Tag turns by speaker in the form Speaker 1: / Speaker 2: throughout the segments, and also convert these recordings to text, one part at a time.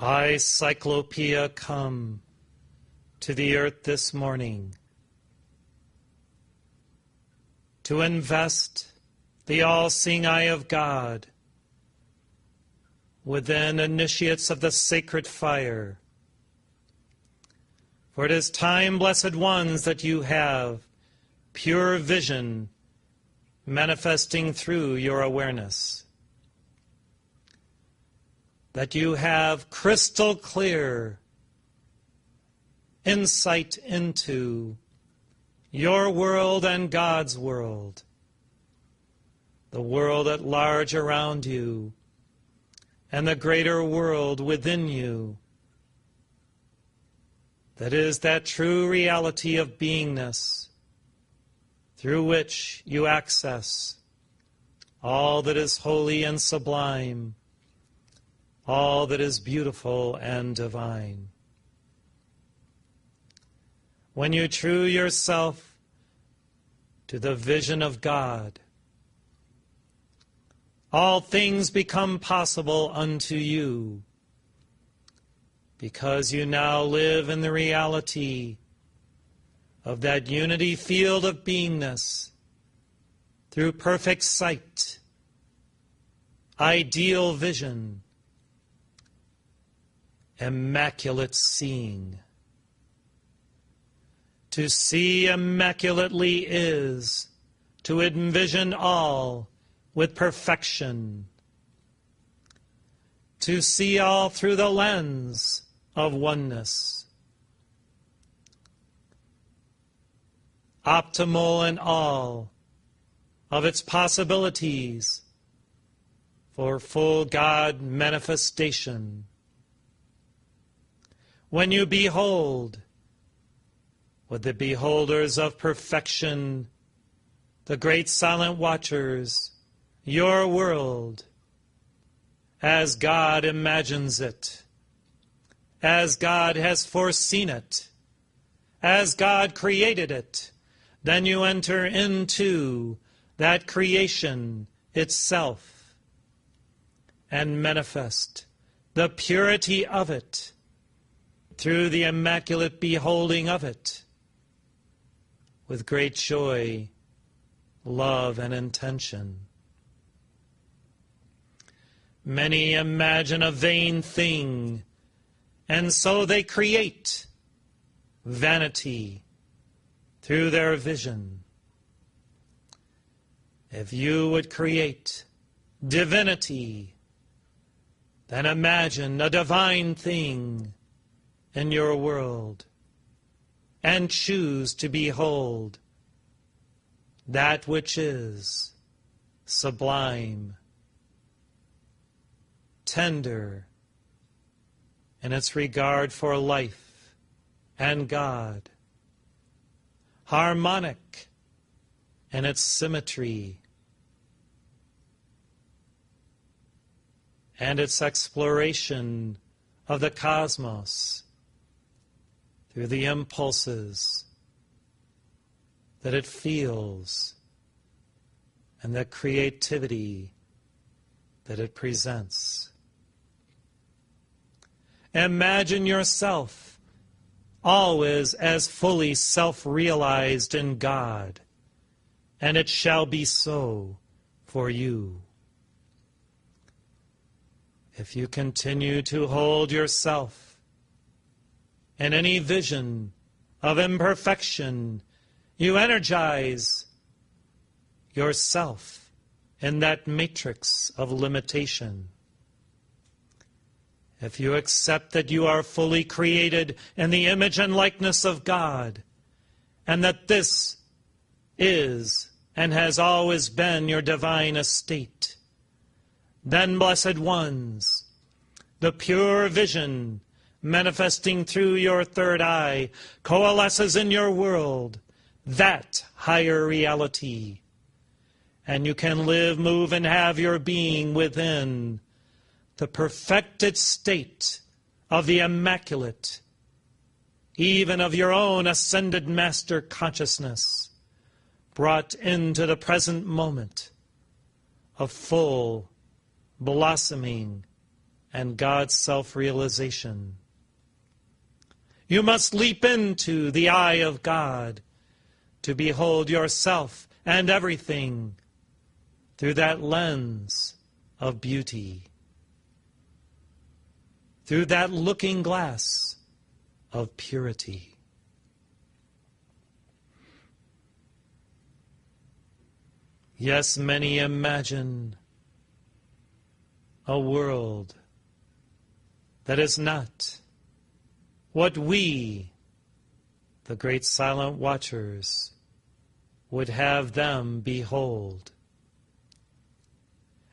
Speaker 1: I, Cyclopea, come to the earth this morning to invest the all-seeing eye of God within initiates of the sacred fire. For it is time, blessed ones, that you have pure vision manifesting through your awareness, that you have crystal clear insight into your world and God's world, the world at large around you, and the greater world within you, that is that true reality of beingness through which you access all that is holy and sublime, all that is beautiful and divine. When you true yourself to the vision of God, all things become possible unto you, because you now live in the reality of that unity field of beingness through perfect sight, ideal vision, immaculate seeing. To see immaculately is to envision all with perfection, to see all through the lens of oneness, optimal in all of its possibilities for full God manifestation. When you behold with the beholders of perfection, the great silent watchers, your world, as God imagines it, as God has foreseen it, as God created it, then you enter into that creation itself and manifest the purity of it through the immaculate beholding of it with great joy, love, and intention. Many imagine a vain thing, and so they create vanity through their vision. If you would create divinity, then imagine a divine thing in your world and choose to behold that which is sublime, tender in its regard for life and God, harmonic in its symmetry and its exploration of the cosmos through the impulses that it feels and the creativity that it presents. Imagine yourself always as fully self-realized in God, and it shall be so for you. If you continue to hold yourself in any vision of imperfection, you energize yourself in that matrix of limitation. If you accept that you are fully created in the image and likeness of God, and that this is and has always been your divine estate, then, blessed ones, the pure vision manifesting through your third eye coalesces in your world, that higher reality, and you can live, move, and have your being within the perfected state of the immaculate, even of your own ascended master consciousness, brought into the present moment of full blossoming and God's self-realization. You must leap into the eye of God to behold yourself and everything through that lens of beauty, through that looking glass of purity. Yes, many imagine a world that is not what we, the great silent watchers, would have them behold.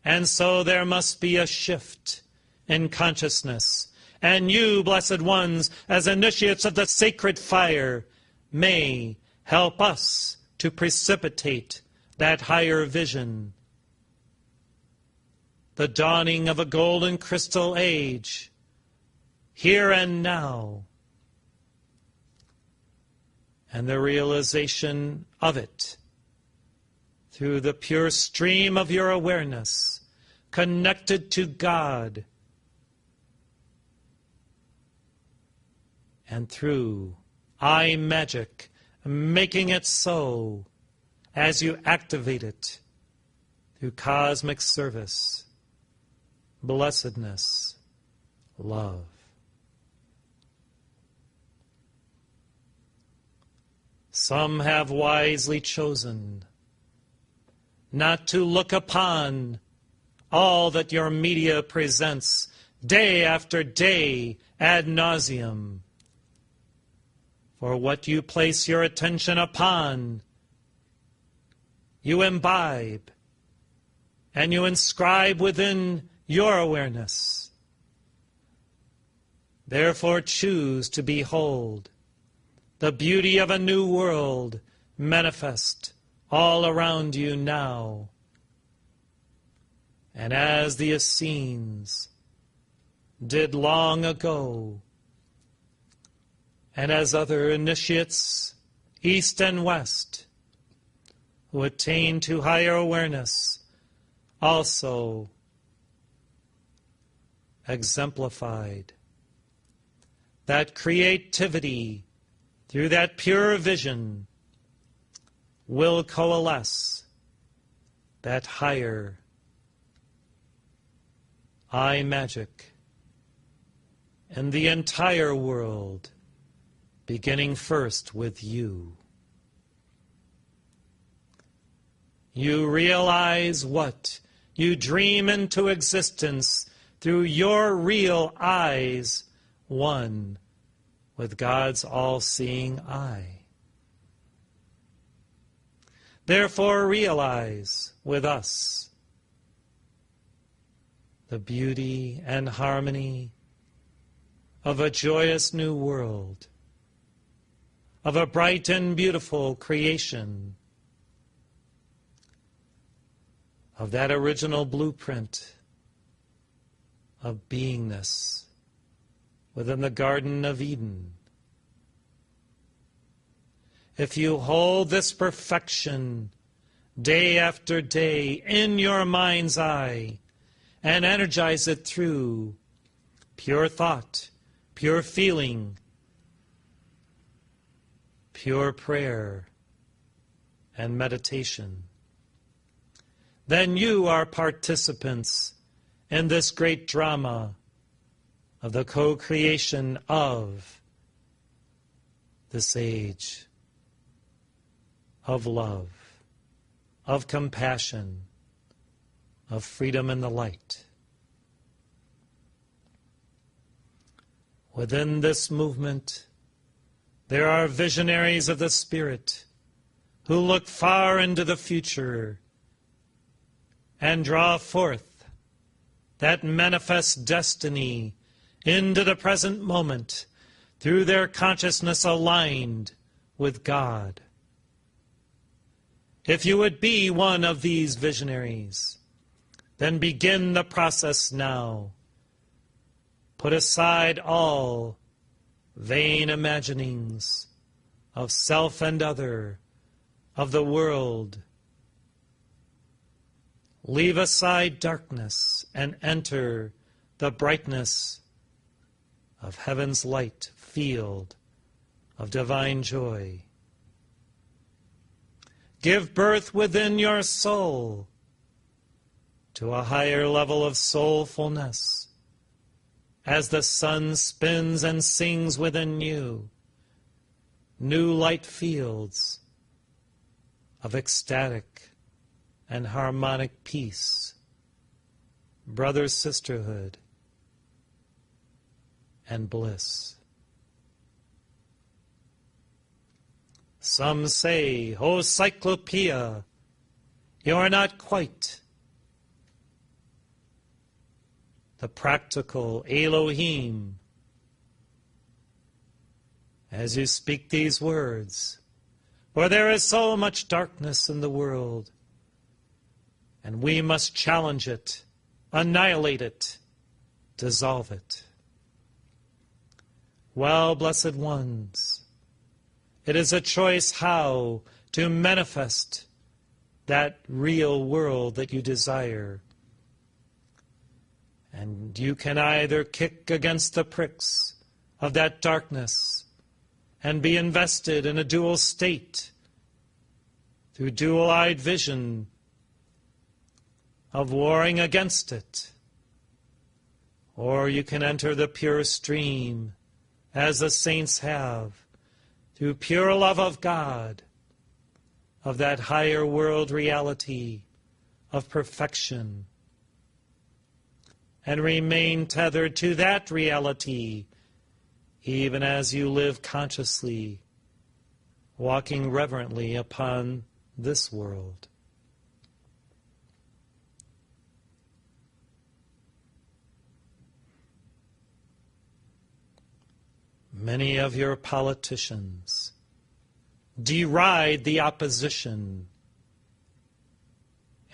Speaker 1: And so there must be a shift in consciousness, and you, blessed ones, as initiates of the sacred fire, may help us to precipitate that higher vision, the dawning of a golden crystal age, here and now, and the realization of it through the pure stream of your awareness, connected to God, and through eye magic, making it so as you activate it through cosmic service, blessedness, love. Some have wisely chosen not to look upon all that your media presents day after day ad nauseum. For what you place your attention upon, you imbibe and you inscribe within your awareness. Therefore choose to behold the beauty of a new world manifest all around you now. And as the Essenes did long ago, and as other initiates, east and west, who attain to higher awareness, also exemplified, that creativity through that pure vision will coalesce that higher eye magic in the entire world, beginning first with you. You realize what you dream into existence through your real eyes, one with God's all-seeing eye. Therefore realize with us the beauty and harmony of a joyous new world, of a bright and beautiful creation, of that original blueprint of beingness within the Garden of Eden. If you hold this perfection day after day in your mind's eye and energize it through pure thought, pure feeling, pure prayer, and meditation, then you are participants in this great drama of the co-creation of this age, of love, of compassion, of freedom and the light. Within this movement, there are visionaries of the Spirit who look far into the future and draw forth that manifest destiny into the present moment through their consciousness aligned with God. If you would be one of these visionaries, then begin the process now. Put aside all vain imaginings of self and other, of the world. Leave aside darkness and enter the brightness of heaven's light field of divine joy. Give birth within your soul to a higher level of soulfulness as the sun spins and sings within you new light fields of ecstatic and harmonic peace, brother sisterhood, and bliss. Some say, "O Cyclopeia, you're not quite the practical Elohim as you speak these words, for there is so much darkness in the world, and we must challenge it, annihilate it, dissolve it." Well, blessed ones, it is a choice how to manifest that real world that you desire. And you can either kick against the pricks of that darkness and be invested in a dual state through dual-eyed vision of warring against it, or you can enter the pure stream as the saints have, through pure love of God, of that higher world reality of perfection, and remain tethered to that reality even as you live consciously, walking reverently upon this world. Many of your politicians deride the opposition,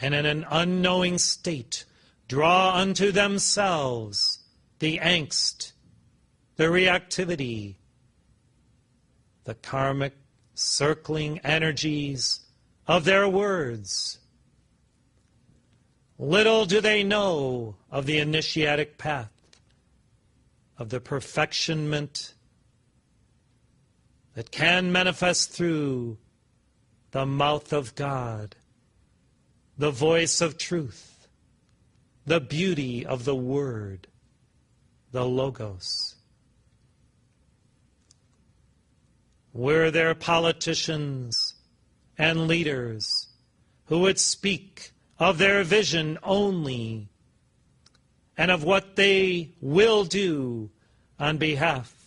Speaker 1: and in an unknowing state draw unto themselves the angst, the reactivity, the karmic circling energies of their words. Little do they know of the initiatic path, of the perfectionment that can manifest through the mouth of God, the voice of truth, the beauty of the Word, the Logos. Were there politicians and leaders who would speak of their vision only and of what they will do on behalf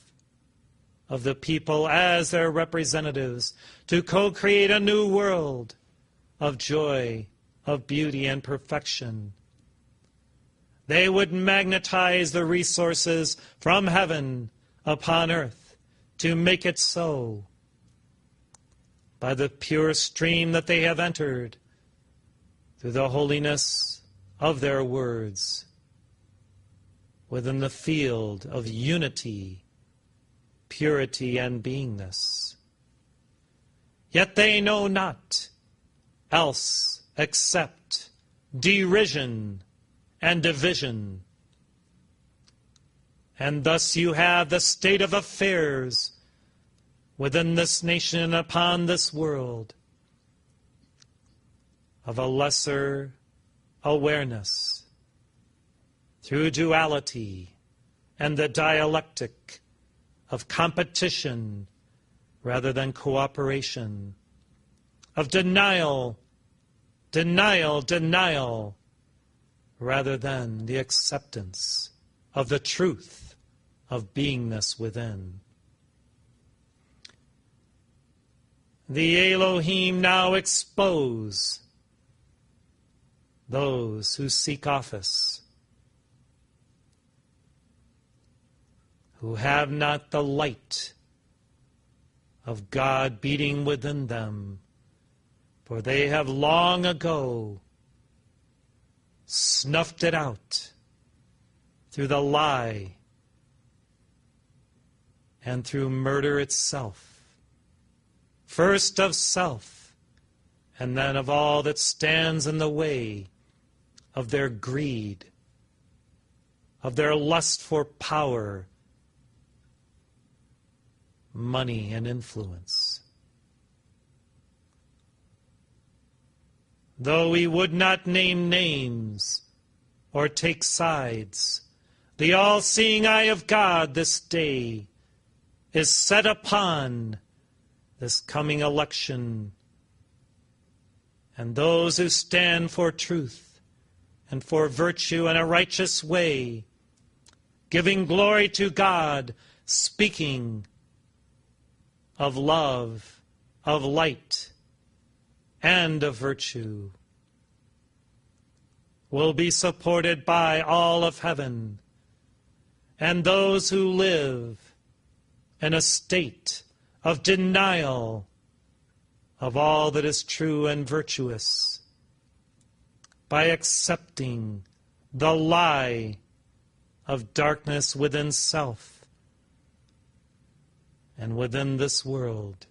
Speaker 1: of the people as their representatives to co-create a new world of joy, of beauty, and perfection, they would magnetize the resources from heaven upon earth to make it so by the pure stream that they have entered through the holiness of their words within the field of unity, purity, and beingness. Yet they know not else except derision and division. And thus you have the state of affairs within this nation and upon this world of a lesser awareness through duality and the dialectic of competition rather than cooperation, of denial rather than the acceptance of the truth of beingness within. The Elohim now expose those who seek office, who have not the light of God beating within them, for they have long ago snuffed it out through the lie and through murder itself, first of self and then of all that stands in the way of their greed, of their lust for power, money, and influence. Though we would not name names or take sides, the all-seeing eye of God this day is set upon this coming election, and those who stand for truth and for virtue and a righteous way, giving glory to God, speaking of love, of light, and of virtue, will be supported by all of heaven, and those who live in a state of denial of all that is true and virtuous, by accepting the lie of darkness within self and within this world,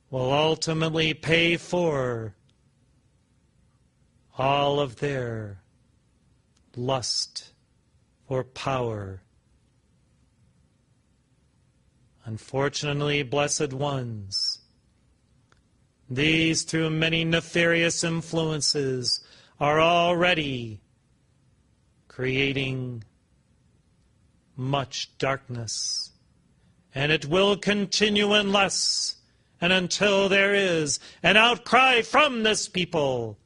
Speaker 1: will ultimately pay for all of their lust for power. Unfortunately, blessed ones, these, through many nefarious influences, are already creating much darkness, and it will continue unless and until there is an outcry from this people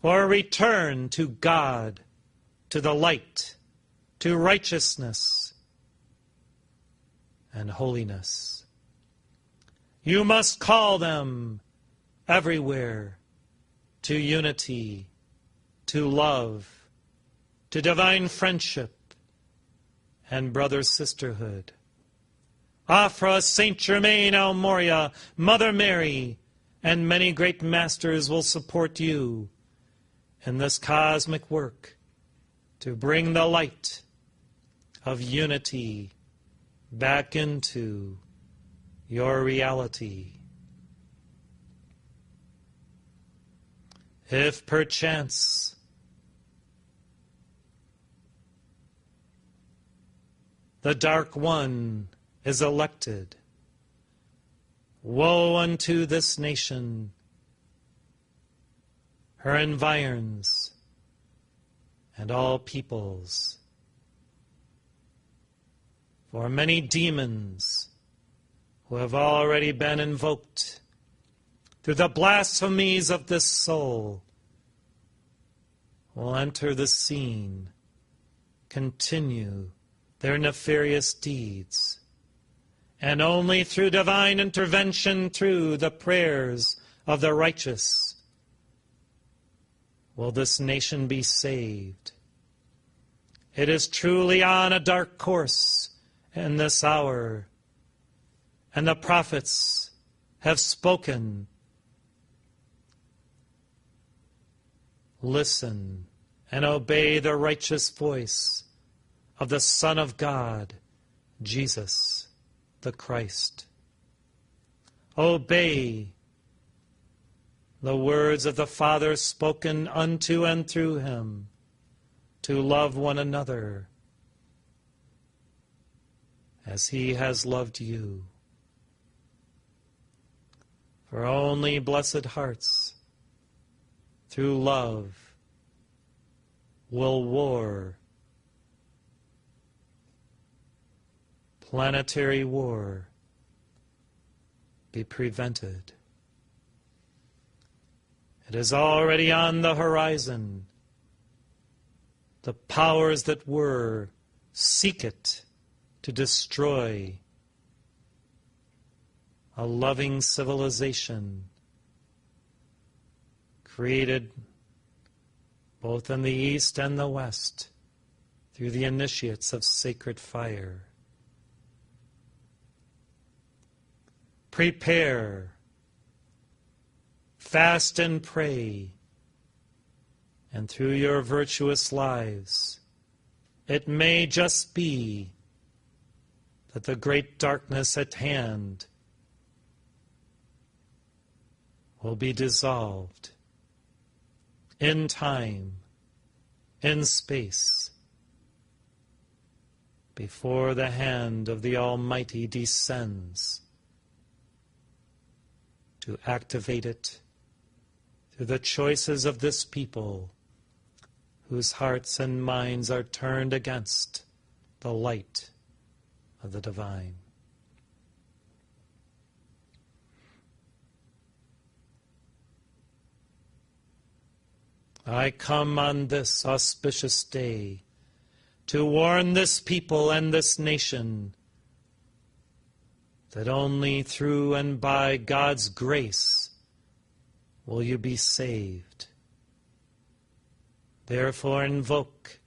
Speaker 1: for a return to God, to the light, to righteousness and holiness. You must call them everywhere to unity, to love, to divine friendship and brother-sisterhood. Afra, Saint Germain, Almoria, Mother Mary, and many great masters will support you in this cosmic work to bring the light of unity back into your reality. If perchance the Dark One is elected, woe unto this nation, her environs, and all peoples. For many demons who have already been invoked through the blasphemies of this soul will enter the scene, continue their nefarious deeds, and only through divine intervention, through the prayers of the righteous, will this nation be saved. It is truly on a dark course in this hour, and the prophets have spoken. Listen and obey the righteous voice of the Son of God, Jesus the Christ. Obey the words of the Father spoken unto and through him, to love one another as he has loved you. For only blessed hearts, through love, will war, planetary war, be prevented. It is already on the horizon. The powers that were seek it to destroy a loving civilization created both in the East and the West through the initiates of sacred fire. Prepare, fast and pray, and through your virtuous lives, it may just be that the great darkness at hand will be dissolved in time in space before the hand of the Almighty descends to activate it through the choices of this people whose hearts and minds are turned against the light of the divine. I come on this auspicious day to warn this people and this nation that only through and by God's grace will you be saved. Therefore invoke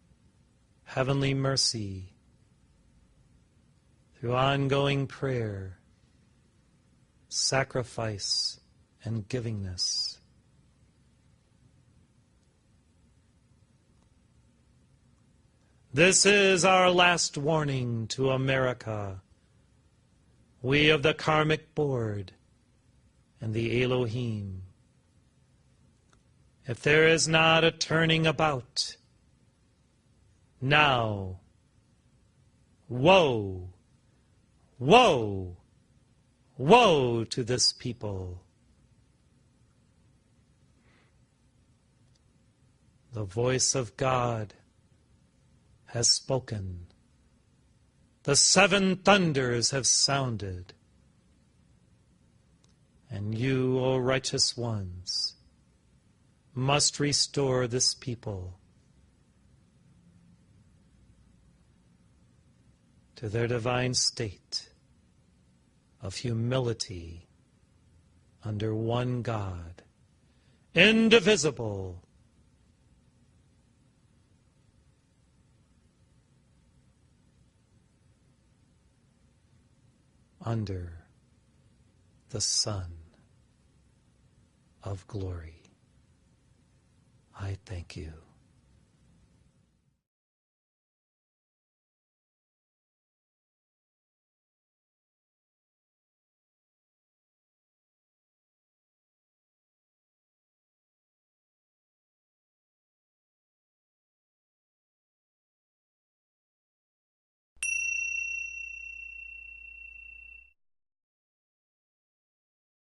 Speaker 1: heavenly mercy through ongoing prayer, sacrifice, and givingness. This is our last warning to America, we of the Karmic Board and the Elohim. If there is not a turning about, now, woe, woe, woe to this people. The voice of God has spoken. The seven thunders have sounded. And you, O righteous ones, must restore this people to their divine state of humility under one God, indivisible, under the sun of glory. I thank you.